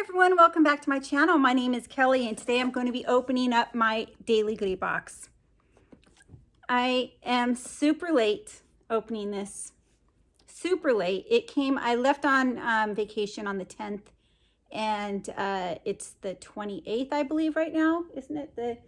everyone, welcome back to my channel. My name is Kelly and today I'm going to be opening up my daily goodie box. I am super late opening this. Super late. It came, I left on vacation on the 10th and it's the 28th, I believe right now. Isn't it the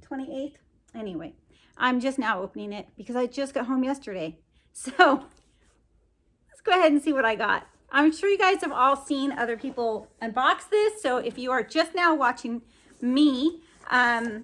28th? Anyway, I'm just now opening it because I just got home yesterday. So let's go ahead and see what I got. I'm sure you guys have all seen other people unbox this. So if you are just now watching me, I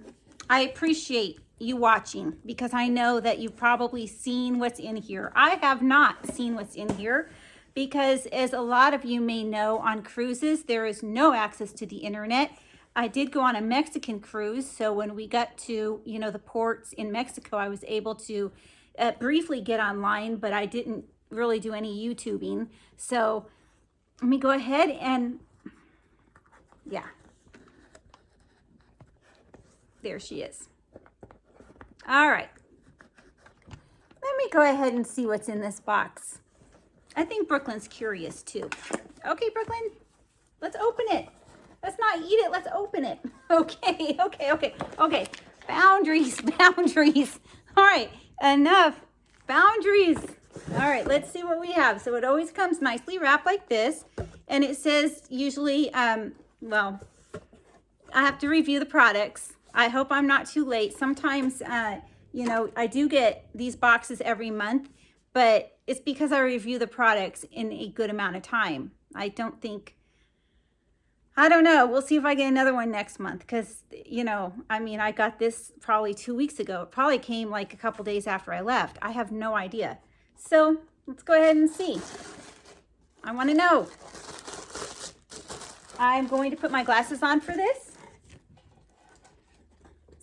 appreciate you watching because I know that you've probably seen what's in here. I have not seen what's in here because, as a lot of you may know, on cruises, there is no access to the internet. I did go on a Mexican cruise. So when we got to, the ports in Mexico, I was able to briefly get online, but I didn't really do any YouTubing. So let me go ahead and there she is. All right, let me go ahead and see what's in this box. I think Brooklyn's curious too. Okay, Brooklyn, let's open it. Let's not eat it, let's open it. Okay. Boundaries. All right, enough boundaries. All right, let's see what we have. So it always comes nicely wrapped like this. And it says usually, well, I have to review the products. I hope I'm not too late. Sometimes, I do get these boxes every month, but it's because I review the products in a good amount of time. I don't know. We'll see if I get another one next month because, I got this probably 2 weeks ago. It probably came like a couple days after I left. I have no idea. So let's go ahead and see. I want to know. I'm going to put my glasses on for this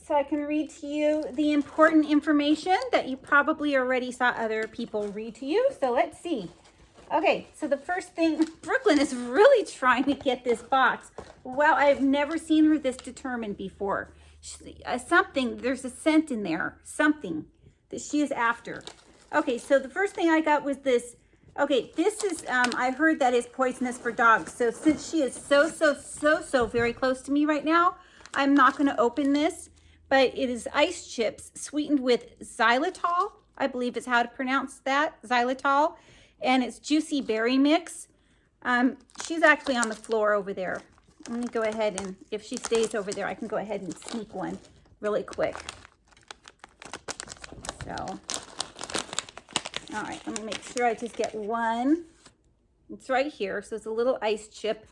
so I can read to you the important information that you probably already saw other people read to you. So let's see. Okay, so the first thing, Brooklyn is really trying to get this box. Wow, I've never seen her this determined before. There's a scent in there, something that she is after. Okay, so the first thing I got was this. Okay, this is, I heard that is poisonous for dogs. So since she is so very close to me right now, I'm not going to open this. But it is ice chips sweetened with xylitol. I believe is how to pronounce that, xylitol. And it's juicy berry mix. She's actually on the floor over there. Let me go ahead and, if she stays over there, I can go ahead and sneak one really quick. So. All right, let me make sure I just get one. It's right here, so it's a little ice chip.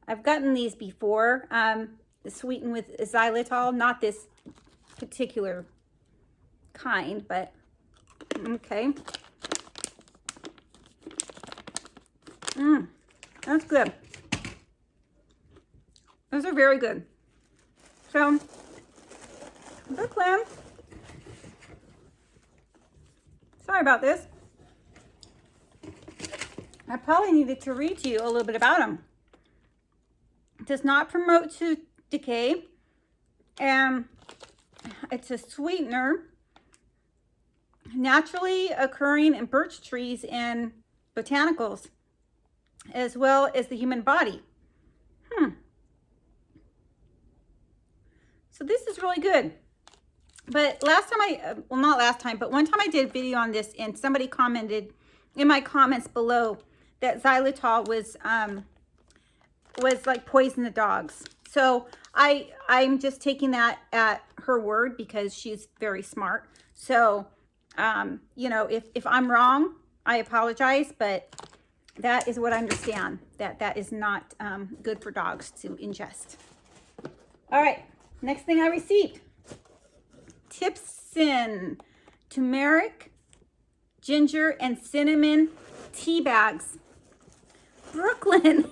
I've gotten these before, sweetened with xylitol, not this particular kind, but okay. That's good. Those are very good. So, Brooklyn. Sorry about this. I probably needed to read to you a little bit about them. It does not promote tooth decay. And it's a sweetener naturally occurring in birch trees and botanicals, as well as the human body. So this is really good. But last time not last time, but one time I did a video on this and somebody commented in my comments below that xylitol was like poison to dogs. So I'm just taking that at her word because she's very smart. So, if I'm wrong, I apologize, but that is what I understand, that is not good for dogs to ingest. All right, next thing I received. Tipson turmeric, ginger, and cinnamon tea bags. Brooklyn,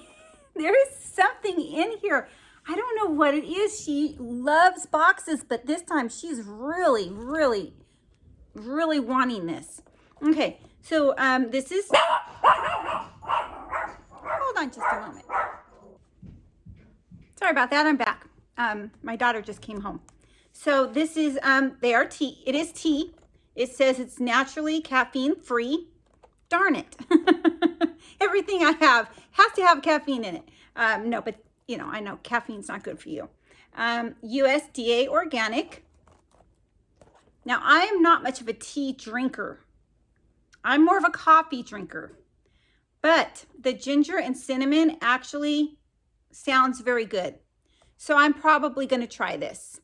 there is something in here. I don't know what it is. She loves boxes, but this time she's really wanting this. Okay, so this is, hold on just a moment. Sorry about that, I'm back. My daughter just came home. So this is, they are tea. It is tea. It says it's naturally caffeine free. Darn it. Everything I have has to have caffeine in it. No, but you know, I know caffeine's not good for you. USDA organic. Now, I am not much of a tea drinker. I'm more of a coffee drinker. But the ginger and cinnamon actually sounds very good. So I'm probably going to try this.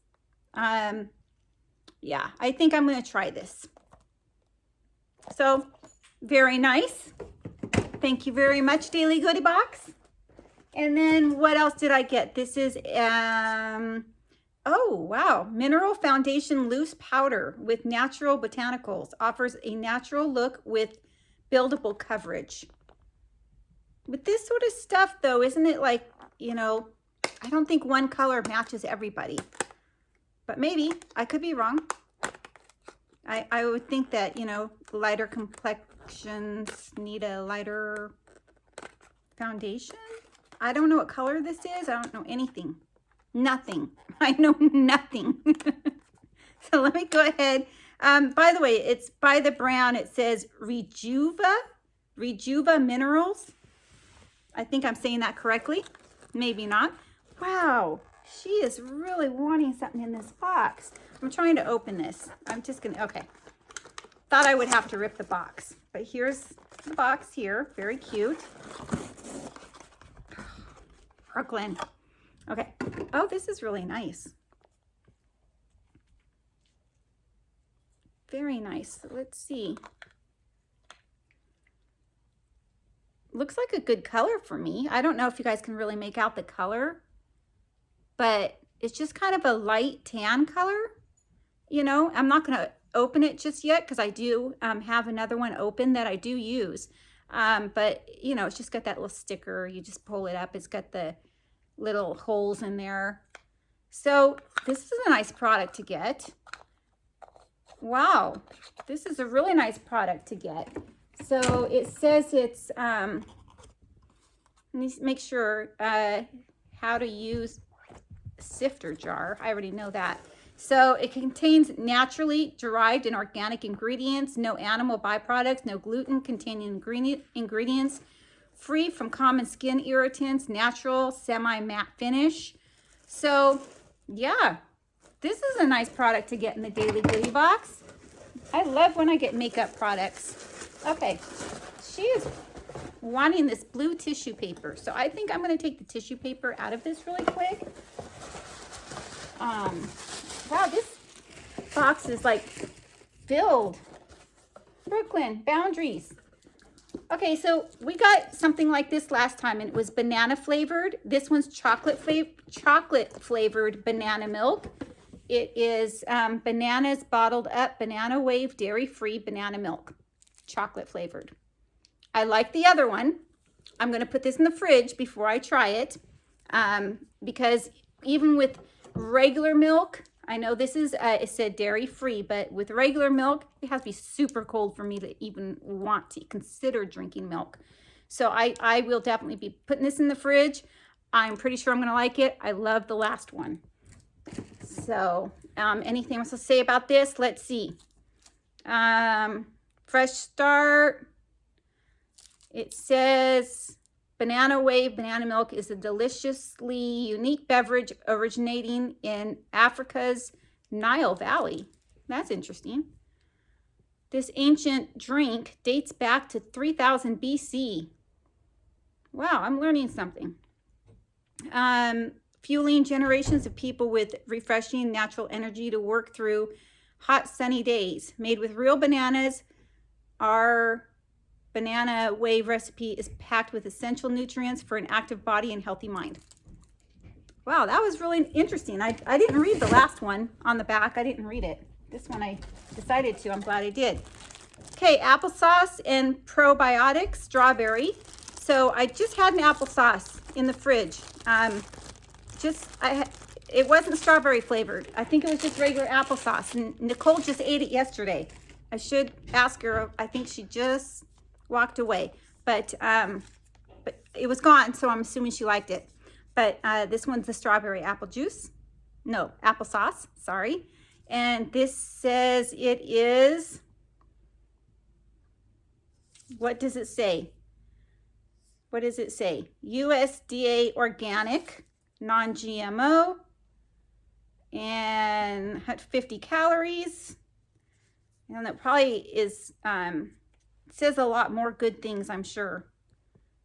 Yeah, I think I'm going to try this. So, very nice. Thank you very much, Daily Goodie Box. And then what else did I get? This is, oh, wow. Mineral Foundation Loose Powder with Natural Botanicals. Offers a natural look with buildable coverage. With this sort of stuff, though, isn't it like, you know, I don't think one color matches everybody. But maybe. I could be wrong. I would think that, you know, lighter complexions need a lighter foundation. I don't know what color this is. I don't know anything. Nothing. I know nothing. So let me go ahead. By the way, it's by the brand. It says Rejuva Minerals. I think I'm saying that correctly. Maybe not. Wow. She is really wanting something in this box. I'm trying to open this. I'm just going to, okay. Thought I would have to rip the box. But here's the box here. Very cute. Brooklyn. Okay. Oh, this is really nice. Very nice. Let's see. Looks like a good color for me. I don't know if you guys can really make out the color, but it's just kind of a light tan color. You know, I'm not going to open it just yet because I do have another one open that I do use. But, you know, it's just got that little sticker. You just pull it up. It's got the little holes in there. So this is a nice product to get. Wow. This is a really nice product to get. So it says it's, let me make sure how to use sifter jar. I already know that. So it contains naturally derived and organic ingredients, no animal byproducts, no gluten containing ingredients, free from common skin irritants, natural semi-matte finish. So yeah, this is a nice product to get in the Daily Goodie Box. I love when I get makeup products. Okay, she is wanting this blue tissue paper. So I think I'm going to take the tissue paper out of this really quick. Wow, this box is like filled. Brooklyn, boundaries. Okay, so we got something like this last time and it was banana flavored. This one's chocolate flavored banana milk. It is bananas bottled up, banana wave, dairy-free banana milk, chocolate flavored. I like the other one. I'm going to put this in the fridge before I try it because even with regular milk, I know this is, it said dairy-free, but with regular milk, it has to be super cold for me to even want to consider drinking milk. So I will definitely be putting this in the fridge. I'm pretty sure I'm going to like it. I love the last one. So anything else to say about this? Let's see. Fresh Start. It says Banana Wave Banana Milk is a deliciously unique beverage originating in Africa's Nile Valley. That's interesting. This ancient drink dates back to 3000 BC. Wow, I'm learning something. Fueling generations of people with refreshing natural energy to work through hot sunny days. Made with real bananas, our Banana Wave recipe is packed with essential nutrients for an active body and healthy mind. Wow, that was really interesting. I didn't read the last one on the back. I didn't read it. This one I decided to. I'm glad I did. Okay, applesauce and probiotics, strawberry. So I just had an applesauce in the fridge. It wasn't strawberry flavored. I think it was just regular applesauce. And Nicole just ate it yesterday. I should ask her. I think she just walked away, but it was gone, so I'm assuming she liked it. But this one's the strawberry apple juice. No, applesauce, sorry. And this says it is, what does it say? what does it say? USDA organic, non-GMO, and 50 calories. And that probably is, says a lot more good things, I'm sure.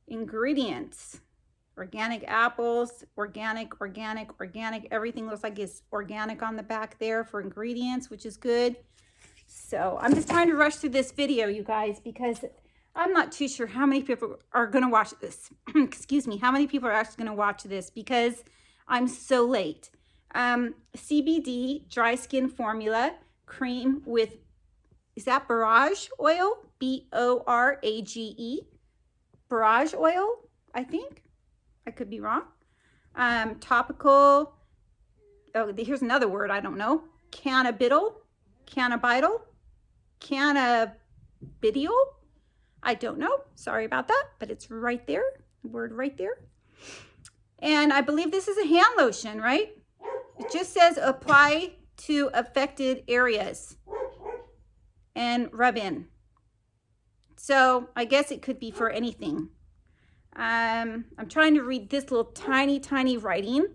Ingredients, organic apples, organic. Everything looks like it's organic on the back there for ingredients, which is good. So I'm just trying to rush through this video, you guys, because I'm not too sure how many people are going to watch this. Excuse me, how many people are actually going to watch this because I'm so late. CBD dry skin formula cream with, is that Borage Oil? B-O-R-A-G-E. Borage Oil, I think. I could be wrong. Topical, oh, here's another word I don't know. Cannabidiol. I don't know. Sorry about that, but it's right there. The word right there. And I believe this is a hand lotion, right? It just says apply to affected areas and rub in. So I guess it could be for anything. I'm trying to read this little tiny writing.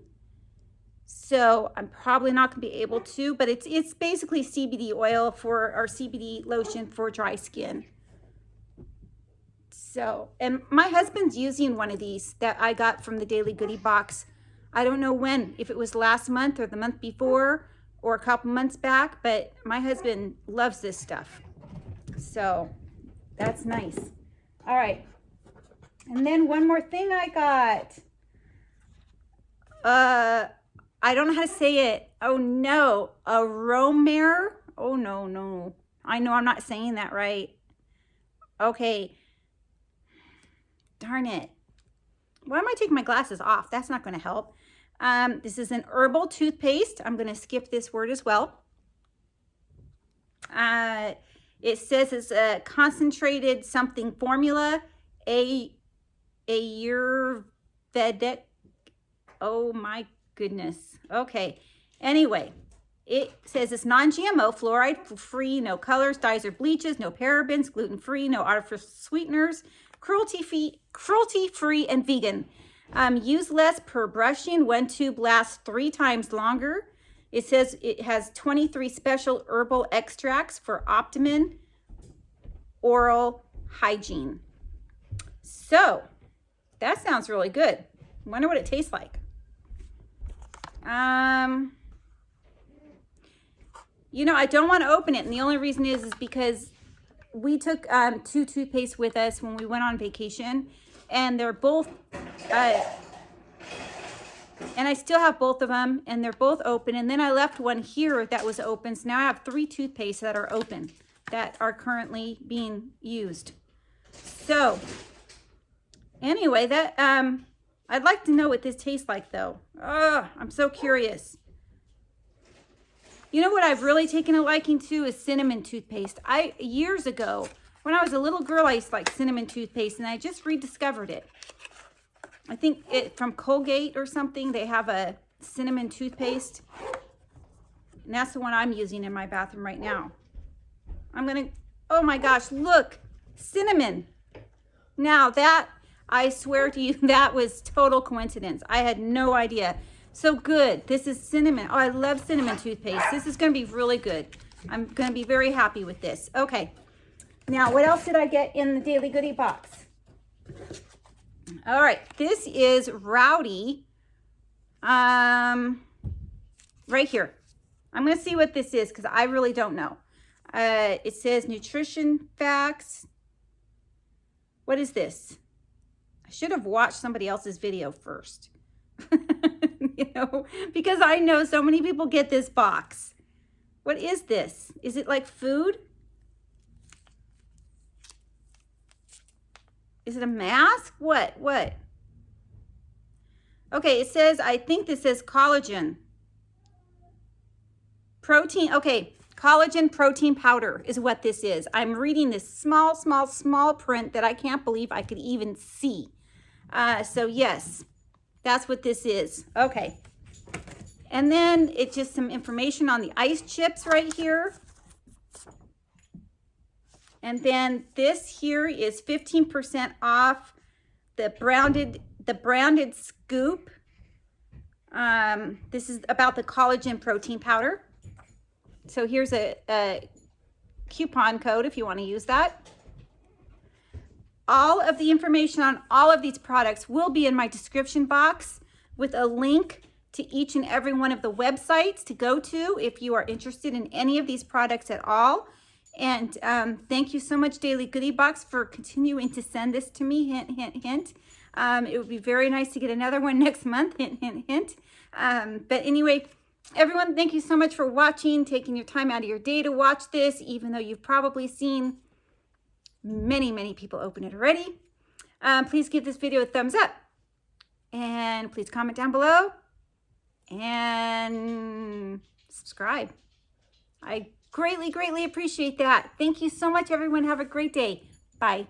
So I'm probably not going to be able to, but it's basically CBD oil for, or CBD lotion for dry skin. So, and my husband's using one of these that I got from the Daily Goodie box. I don't know when, if it was last month or the month before or a couple months back, but my husband loves this stuff. So that's nice. All right. And then one more thing I got. I don't know how to say it. Oh no, Auromere. Oh no. I know I'm not saying that right. Okay. Darn it. Why am I taking my glasses off? That's not going to help. This is an herbal toothpaste. I'm going to skip this word as well. It says it's a concentrated something formula. Ayurvedic. Oh my goodness. Okay. Anyway, it says it's non-GMO, fluoride-free, no colors, dyes, or bleaches, no parabens, gluten-free, no artificial sweeteners, cruelty-free, and vegan. Use less per brushing. One tube lasts 3 times longer. It says it has 23 special herbal extracts for optimum oral hygiene. So that sounds really good. I wonder what it tastes like. You know, I don't want to open it, and the only reason is because we took 2 toothpaste with us when we went on vacation, and they're both and I still have both of them, and they're both open. And then I left one here that was open, so now I have 3 toothpastes that are open that are currently being used. So anyway, that I'd like to know what this tastes like, though. I'm so curious. You know what I've really taken a liking to is cinnamon toothpaste. Years ago, when I was a little girl, I used to like cinnamon toothpaste, and I just rediscovered it. I think it from Colgate or something. They have a cinnamon toothpaste, and that's the one I'm using in my bathroom right now. Oh my gosh, look, cinnamon. Now that, I swear to you, that was total coincidence. I had no idea. So good. This is cinnamon. Oh, I love cinnamon toothpaste. This is going to be really good. I'm going to be very happy with this. Okay. Now, what else did I get in the Daily Goodie box? All right. This is Rowdy. Right here. I'm going to see what this is because I really don't know. It says nutrition facts. What is this? I should have watched somebody else's video first. You know, because I know so many people get this box. What is this? Is it like food? Is it a mask? What? Okay, it says, I think this says collagen. Protein, okay, collagen protein powder is what this is. I'm reading this small print that I can't believe I could even see. So yes, that's what this is. Okay. And then it's just some information on the ice chips right here. And then this here is 15% off the branded scoop. This is about the collagen protein powder. So here's a coupon code if you want to use that. All of the information on all of these products will be in my description box with a link to each and every one of the websites to go to if you are interested in any of these products at all. And thank you so much, Daily Goodie Box, for continuing to send this to me. Hint, hint, hint. It would be very nice to get another one next month. Hint, hint, hint. But anyway, everyone, thank you so much for watching, taking your time out of your day to watch this, even though you've probably seen many people open it already. Please give this video a thumbs up. And please comment down below. And subscribe. I greatly appreciate that. Thank you so much, everyone. Have a great day. Bye.